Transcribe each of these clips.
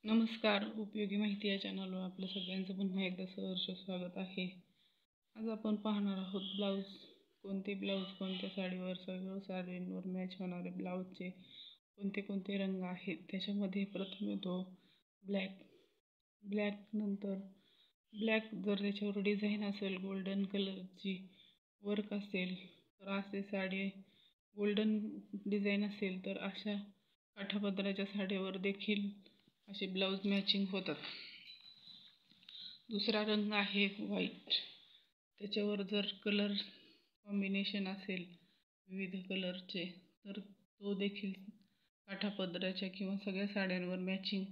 नमस्कार. उपयोगी माहिती या चॅनलवर आपलं सगळ्यांचं पुन्हा एकदा सहर्ष स्वागत आहे. आज आपण पाहणार आहोत कोणते ब्लाऊज कोणत्या साडीवर, सगळ्या साडींवर मॅच होणारे ब्लाऊजचे कोणते कोणते रंग आहेत. त्याच्यामध्ये प्रथम येतो ब्लॅक. नंतर ब्लॅक जर त्याच्यावर डिझाईन असेल, गोल्डन कलरची वर्क असेल तर असे साडी, गोल्डन डिझाईन असेल तर अशा काठापदराच्या साडीवर देखील असे ब्लाऊज मॅचिंग होतात. दुसरा रंग आहे व्हाईट. त्याच्यावर जर कलर कॉम्बिनेशन असेल विविध कलरचे तर तो देखील काठापदराच्या किंवा सगळ्या साड्यांवर मॅचिंग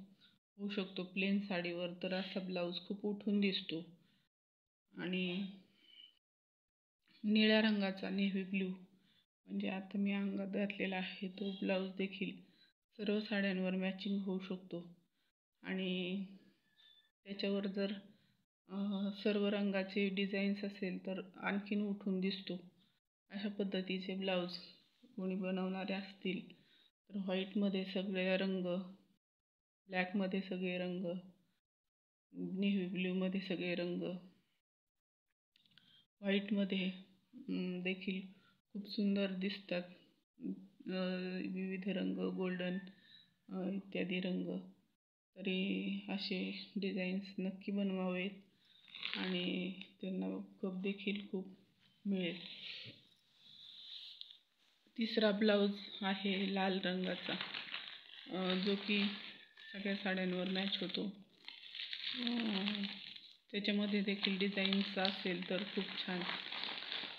होऊ शकतो. प्लेन साडीवर तर असा ब्लाऊज खूप उठून दिसतो. आणि निळ्या रंगाचा नेव्ही ब्ल्यू म्हणजे आता मी अंगात घातलेला आहे तो ब्लाऊज देखील सर्व साड्यांवर मॅचिंग होऊ शकतो. आणि त्याच्यावर जर सर्व रंगाचे डिझाईन्स असेल तर आणखीन उठून दिसतो. अशा पद्धतीचे ब्लाऊज कोणी बनवणारे असतील तर व्हाईटमध्ये सगळे रंग, ब्लॅकमध्ये सगळे रंग, नेव्ही ब्ल्यूमध्ये सगळे रंग, व्हाईटमध्ये देखील खूप सुंदर दिसतात. विविध रंग, गोल्डन इत्यादी रंग. तरी असे डिझाईन्स नक्की बनवावेत आणि त्यांना खप देखील खूप मिळेल. तिसरा ब्लाऊज आहे लाल रंगाचा, जो की सगळ्या साड्यांवर मॅच होतो. त्याच्यामध्ये देखील डिझाईन्स असेल तर खूप छान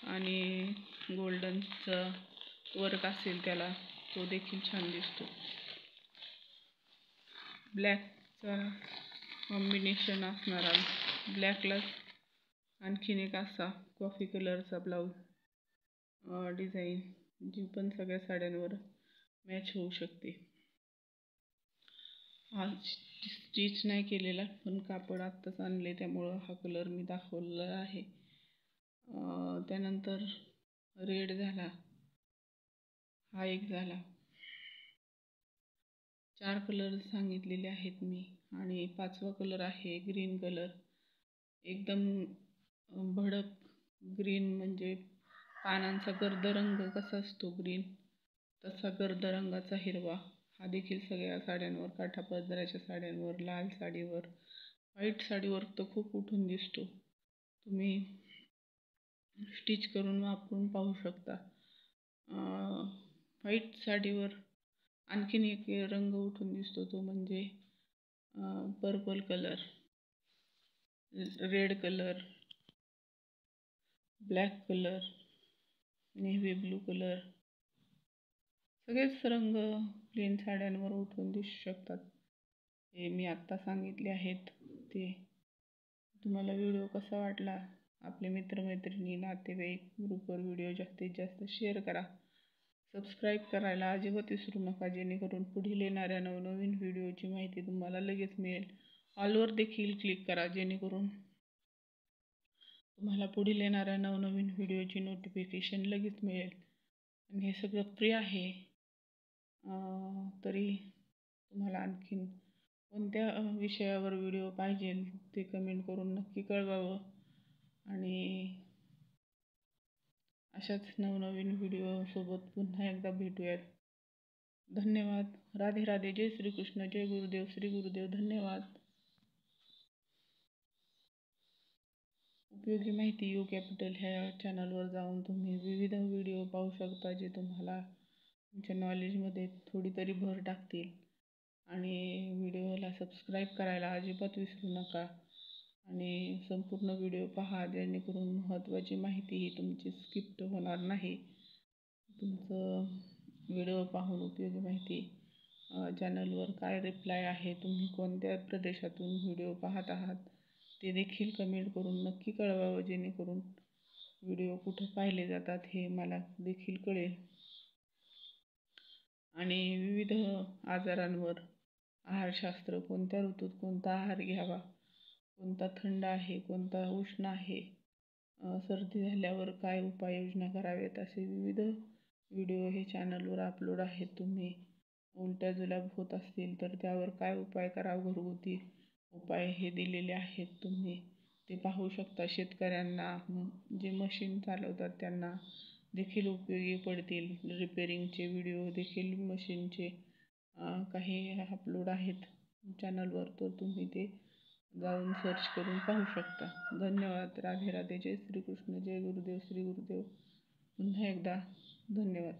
आणि गोल्डनचा वर्क असेल त्याला तो देखील छान दिसतो. ब्लॅकचा कॉम्बिनेशन असणारा, ब्लॅकलाच आणखीन एक असा कॉफी कलरचा ब्लाऊज डिझाईन जी पण सगळ्या साड्यांवर मॅच होऊ शकते. आज स्टिच नाही केलेला पण कापड आत्ताच आणले त्यामुळं हा कलर मी दाखवलेला आहे. त्यानंतर रेड झाला, हा एक झाला. 4 कलर सांगितलेले आहेत मी. आणि 5वा कलर आहे ग्रीन कलर. एकदम भडक ग्रीन म्हणजे पानांचा गर्द रंग कसा असतो ग्रीन, तसा गर्द रंगाचा हिरवा. हा देखील सगळ्या साड्यांवर, काठापदराच्या साड्यांवर, लाल साडीवर, व्हाईट साडीवर तर खूप उठून दिसतो. तुम्ही स्टिच करून वापरून पाहू शकता. व्हाईट साडीवर आणखीन एक रंग उठून दिसतो तो म्हणजे purple colour, red colour, black colour, navy blue colour. सगळेच रंग प्लेन साड्यांवर उठून दिसू शकतात. हे मी आत्ता सांगितले आहेत ते. तुम्हाला व्हिडिओ कसा वाटला? आपले मित्रमैत्रिणी, नातेवाईक ग्रुपवर व्हिडिओ जास्तीत जास्त शेअर करा. सबस्क्राईब करायला अजिबात विसरू नका, जेणेकरून पुढील येणाऱ्या नवनवीन व्हिडिओची माहिती तुम्हाला लगेच मिळेल. ऑलवर देखील क्लिक करा, जेणेकरून तुम्हाला पुढील येणाऱ्या नवनवीन व्हिडिओची नोटिफिकेशन लगेच मिळेल. आणि हे सगळं फ्री आहे. तरी तुम्हाला आणखीन कोणत्या विषयावर व्हिडिओ पाहिजे ते कमेंट करून नक्की कळवावं. आणि अशाच नवनवीन व्हिडिओसोबत पुन्हा एकदा भेटूयात. धन्यवाद. राधे राधे. जय श्रीकृष्ण. जय गुरुदेव. श्री गुरुदेव. धन्यवाद. उपयोगी माहिती यू कॅपिटल ह्या चॅनलवर जाऊन तुम्ही विविध व्हिडिओ पाहू शकता, जे तुम्हाला तुमच्या नॉलेजमध्ये थोडी तरी भर टाकतील. आणि व्हिडिओला सबस्क्राईब करायला अजिबात विसरू नका. आणि संपूर्ण व्हिडिओ पहा, जेणेकरून महत्त्वाची माहिती ही तुमची स्किप होणार नाही. तुमचं व्हिडिओ पाहून उपयोगी माहिती चॅनलवर काय रिप्लाय आहे, तुम्ही कोणत्या प्रदेशातून व्हिडिओ पाहत आहात ते देखील कमेंट करून नक्की कळवावं, जेणेकरून व्हिडिओ कुठं पाहिले जातात हे मला देखील कळेल. आणि विविध आजारांवर आहारशास्त्र, कोणत्या ऋतूत कोणता आहार घ्यावा, कोणता थंड आहे, कोणता उष्ण आहे, सर्दी झाल्यावर काय उपाययोजना कराव्यात, असे विविध व्हिडिओ हे चॅनलवर अपलोड आहेत. तुम्ही उलट्या जुलाब होत असतील तर त्यावर काय उपाय करावा, घरगुती उपाय हे दिलेले आहेत. तुम्ही ते पाहू शकता. शेतकऱ्यांना जे मशीन चालवतात त्यांना देखील उपयोगी पडतील. रिपेरिंगचे व्हिडिओ देखील मशीनचे काही अपलोड आहेत चॅनलवर, तर तुम्ही ते जाऊन सर्च करून पाहू शकता. धन्यवाद. राधे राधे. जय श्रीकृष्ण. जय गुरुदेव. श्री गुरुदेव. पुन्हा एकदा धन्यवाद.